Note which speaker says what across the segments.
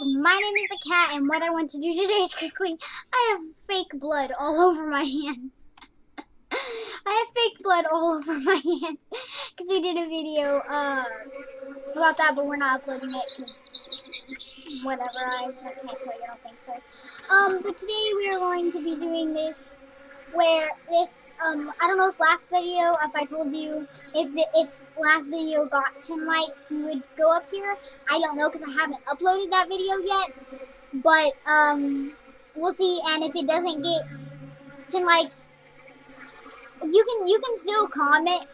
Speaker 1: my name is the cat, and what I want to do today is quickly, I have fake blood all over my hands. I have fake blood all over my hands, because we did a video, about that, but we're not uploading it, because, whatever, I can't tell you, I don't think so. But today we are going to be doing this, where this, I don't know if last video, if I told you, if last video got 10 likes, we would go up here. I don't know, because I haven't uploaded that video yet, but, we'll see, and if it doesn't get 10 likes, you can still comment,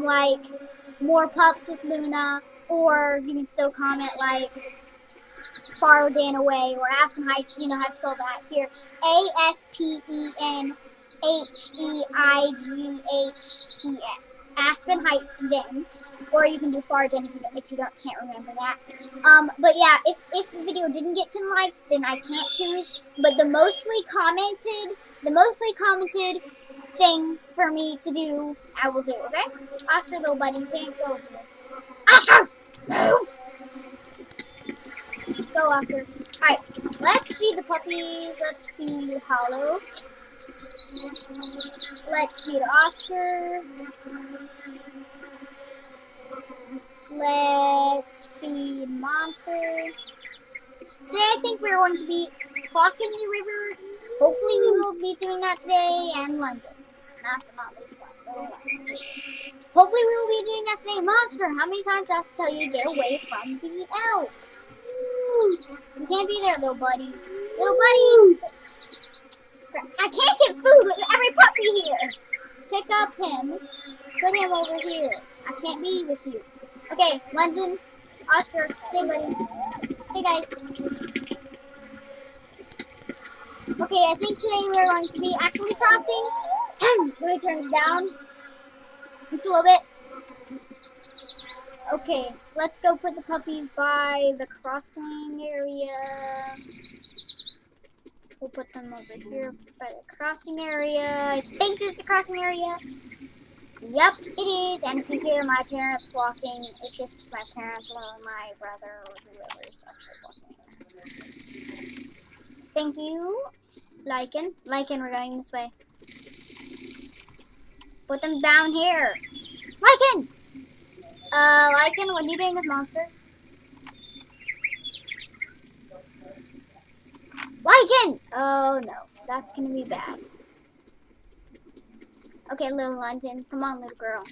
Speaker 1: like, more pups with Luna, or you can still comment, like, Far Dan Away, or Aspen Heights, you know how to spell that here. ASPENHEIGHCS. Aspen Heights Den. Or you can do Far Den if you can't remember that. But yeah, if the video didn't get 10 likes, then I can't choose. But the mostly commented thing for me to do, I will do, okay? Oscar, little buddy, you can't go here. Oscar! Move! Go, Oscar. Alright, let's feed the puppies. Let's feed Hollow. Let's feed Oscar. Let's feed Monster. Today I think we're going to be crossing the river. Hopefully we will be doing that today, and London. Last but not least, little London. Hopefully we will be doing that today. Monster, how many times do I have to tell you to get away from the elk? You can't be there, little buddy. Little buddy! I can't get food with every puppy here! Pick up him. Put him over here. I can't be with you. Okay, London, Oscar, stay, buddy. Stay, guys. Okay, I think today we're going to be actually crossing. Let me turn this down. Just a little bit. Okay, let's go put the puppies by the crossing area. We'll put them over here by the crossing area. I think this is the crossing area. Yep, it is. And if you hear my parents walking, it's just my parents or my brother or whoever is actually walking. Thank you. Lycan, we're going this way. Put them down here. Lycan! Lycan, what are you doing with Monster? Lycan! Oh no, that's gonna be bad. Okay, little London, come on, little girl.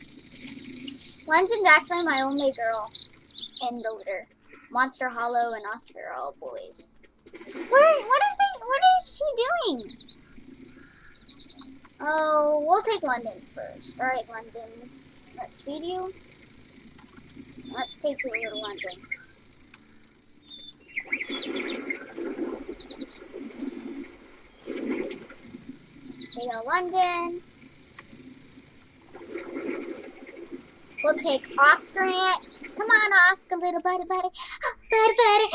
Speaker 1: London's actually my only girl in the litter. Monster, Hollow, and Oscar are all boys. What is she doing? Oh, we'll take London first. Alright, London. Let's feed you. Let's take you, little London. There you go, London. We'll take Oscar next. Come on, Oscar, little buddy. Buddy. Buddy.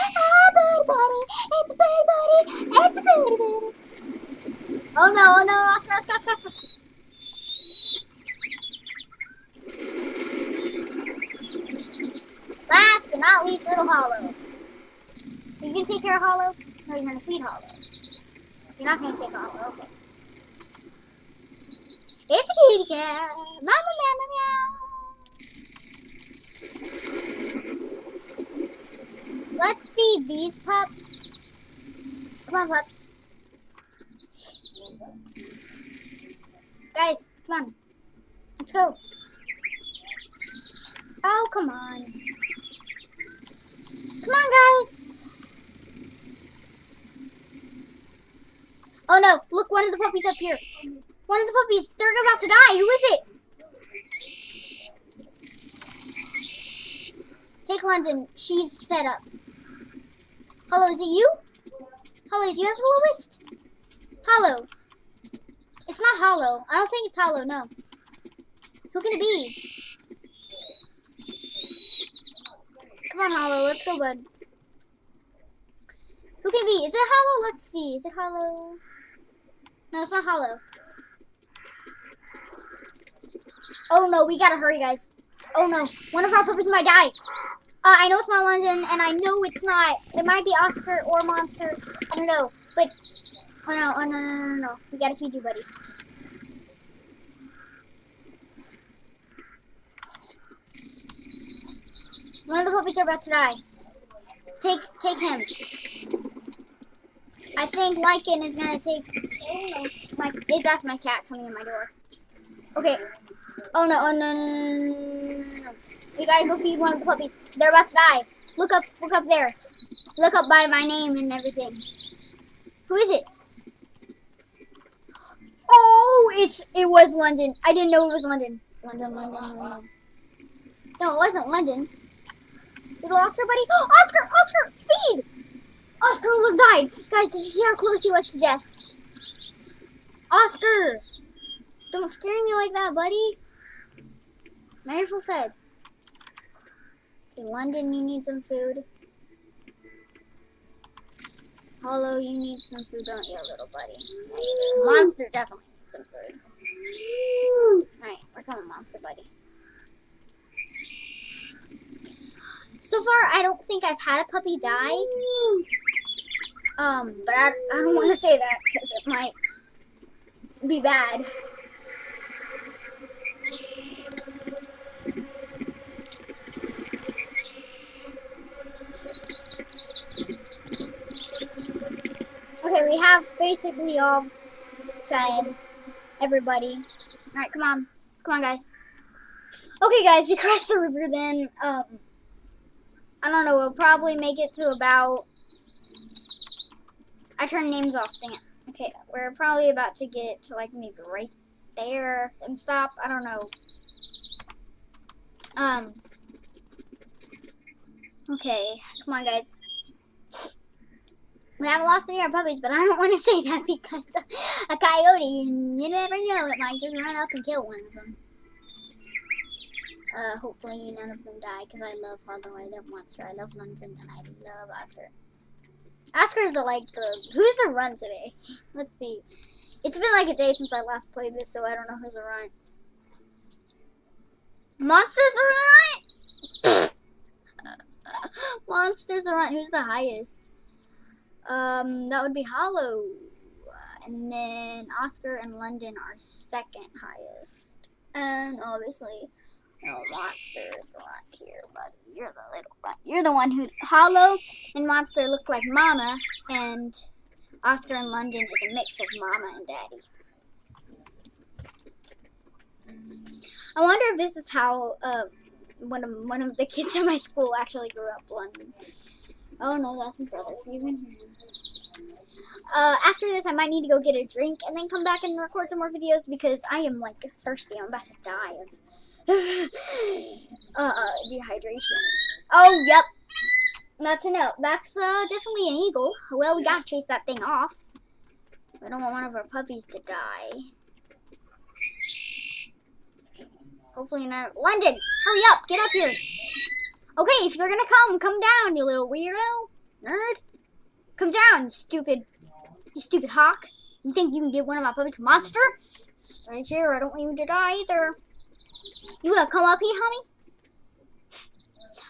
Speaker 1: Buddy. It's buddy. It's buddy. Oh no, Oscar. Last but not least, little Hollow. Are you gonna take care of Hollow? No, you're gonna feed Hollow. You're not gonna take Hollow, okay. It's a kitty cat. Mama, meow. Let's feed these pups. Come on, pups. Guys, come on. Let's go. Oh, come on. Come on, guys. Oh no, look, one of the puppies up here. One of the puppies, they're about to die. Who is it? Take London. She's fed up. Hollow, is it you? Hollow, do you have the lowest? Hollow. It's not Hollow. I don't think it's Hollow, no. Who can it be? Come on, Hollow. Let's go, bud. Who can it be? Is it Hollow? Let's see. Is it Hollow? No, it's not Hollow. Oh, no. We gotta hurry, guys. Oh, no. One of our puppies might die. I know it's not London, and I know it's not. It might be Oscar or Monster. I don't know, but oh no, oh no, no, no, no, no. We gotta feed you, buddy. One of the puppies are about to die. Take him. I think Lycan is gonna take. Oh no, that's my cat coming in my door. Okay. Oh no, oh no, no, no, no, no. We gotta go feed one of the puppies. They're about to die. Look up there. Look up by my name and everything. Who is it? Oh, it was London. I didn't know it was London. London. No, it wasn't London. Little Oscar, buddy. Oh, Oscar, feed! Oscar almost died. Guys, did you see how close he was to death? Oscar! Don't scare me like that, buddy. Now you're full fed. Okay, London, you need some food. Hollow, you need some food, don't you, little buddy? Monster definitely needs some food. Alright, we're coming, Monster buddy. So far, I don't think I've had a puppy die. But I don't want to say that because it might be bad. Okay, we have basically all fed everybody. Alright, come on. Come on, guys. Okay, guys, we crossed the river then. I don't know, we'll probably make it to about... I turned names off, dang it. Okay, we're probably about to get it to, like, maybe right there and stop. I don't know. Okay, come on, guys. We haven't lost any of our puppies, but I don't want to say that because a coyote, you never know, it might just run up and kill one of them. Hopefully none of them die, because I love Hollow, I love Monster, I love London, and I love Oscar. Oscar's who's the run today? Let's see. It's been like a day since I last played this, so I don't know who's the run. Monster's the run! Monster's the run. Who's the highest? That would be Hollow. And then Oscar and London are second highest. And obviously, Monster's the run here, but you're the little run. You're the one who... Hollow and Monster look like Mama, and Oscar and London is a mix of Mama and Daddy. I wonder if this is how one of the kids in my school actually grew up, London. Oh no, that's my brother. After this, I might need to go get a drink and then come back and record some more videos because I am like thirsty. I'm about to die of dehydration. Oh, yep. That's a no. That's definitely an eagle. Well, we gotta chase that thing off. We don't want one of our puppies to die. Hopefully not. London, hurry up. Get up here. Okay, if you're gonna come down, you little weirdo. Nerd. Come down, you stupid hawk. You think you can get one of my puppies, Monster? Right here, I don't want you to die either. You wanna come up here, homie?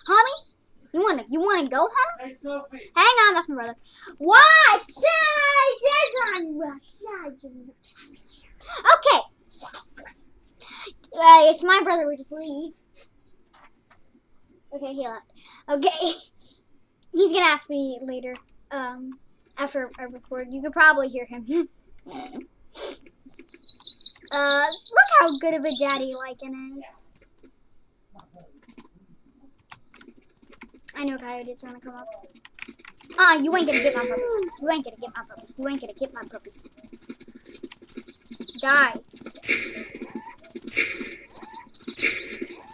Speaker 1: Homie? You wanna go, homie?
Speaker 2: Hey, Sophie.
Speaker 1: Hang on, that's my brother. What? Okay. If my brother would just leave. Okay, he left. Okay. He's gonna ask me later. After I record. You could probably hear him. Look how good of a daddy Lycan is. I know coyotes want to come up. You ain't gonna get my puppy. You ain't gonna get my puppy. You ain't gonna get my puppy. Die.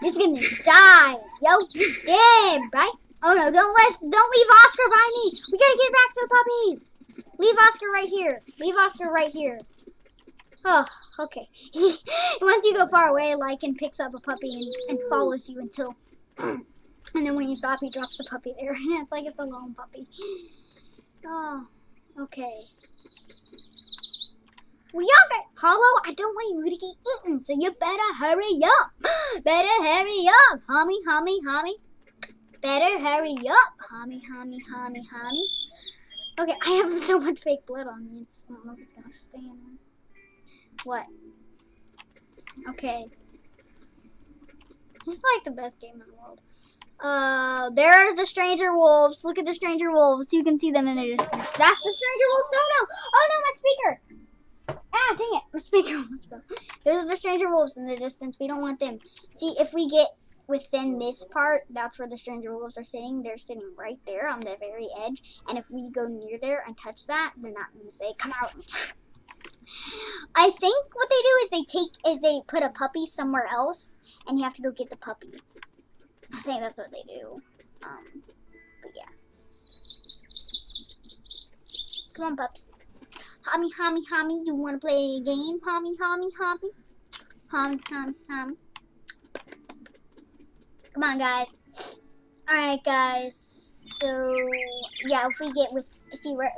Speaker 1: He's gonna die. Yo, you dead, right? Oh no, don't leave Oscar by me. We gotta get back to the puppies. Leave Oscar right here. Leave Oscar right here. Oh, okay. Once you go far away, Lycan picks up a puppy and follows you until... And then when you stop, he drops the puppy there. And it's like it's a lone puppy. Oh, okay. Well, y'all got... Hollow, I don't want you to get eaten, so you better hurry up. Better hurry up, homie. Better hurry up. Homie. Okay, I have so much fake blood on me. I don't know if it's gonna stay in there. What? Okay. This is like the best game in the world. There's the stranger wolves. Look at the stranger wolves. You can see them in the distance. That's the stranger wolves. No. Oh no, my speaker. Ah, dang it. My speaker almost broke. Those are the stranger wolves in the distance. We don't want them. See, if we get within this part, that's where the stranger wolves are sitting. They're sitting right there on the very edge. And if we go near there and touch that, then that means they come out and attack. I think what they do is they put a puppy somewhere else, and you have to go get the puppy. I think that's what they do. But yeah. Come on, pups. Homie, you wanna play a game? Homie. Come on, guys. Alright, guys. So, yeah, if we get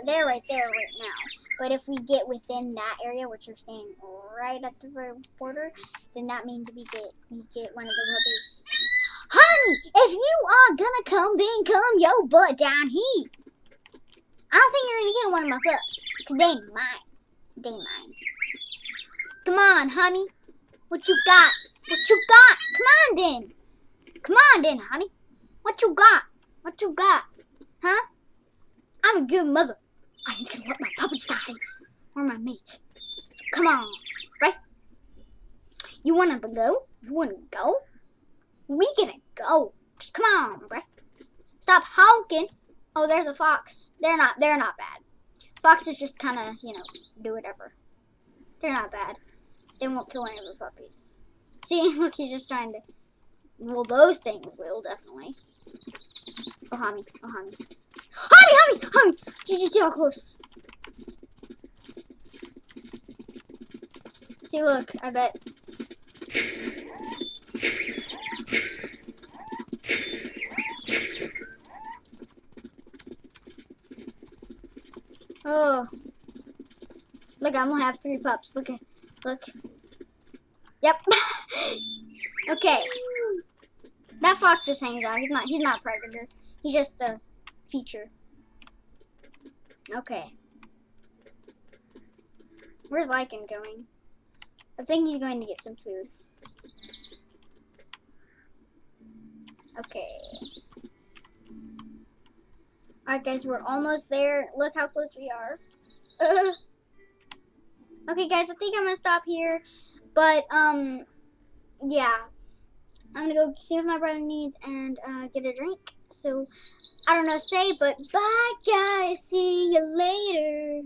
Speaker 1: they're right there right now. But if we get within that area, which are standing right at the border, then that means we get one of the puppies. Honey, if you are gonna come, then come your butt down here. I don't think you're gonna get one of my pups, cause they mine. Come on, honey. What you got? Come on, then, honey. What you got? Huh? I'm a good mother. I ain't gonna let my puppies die. Or my mate. So come on, right? You wanna go? We gonna go. Just come on, right? Stop honking. Oh, there's a fox. They're not bad. Foxes just kinda, do whatever. They're not bad. They won't kill any of the puppies. See, look, he's just trying to. Well, those things will, definitely. Oh, Homie. Did you see how close? See, look, I bet. Oh. Look, I'm gonna have 3 pups. Look. Yep. Okay. That fox just hangs out. He's not a predator. He's just a feature. Okay. Where's Lycan going? I think he's going to get some food. Okay. Alright, guys, we're almost there. Look how close we are. Okay, guys, I think I'm gonna stop here. But, yeah. I'm gonna go see what my brother needs and get a drink. So, I don't know what to say, but bye, guys. See you later.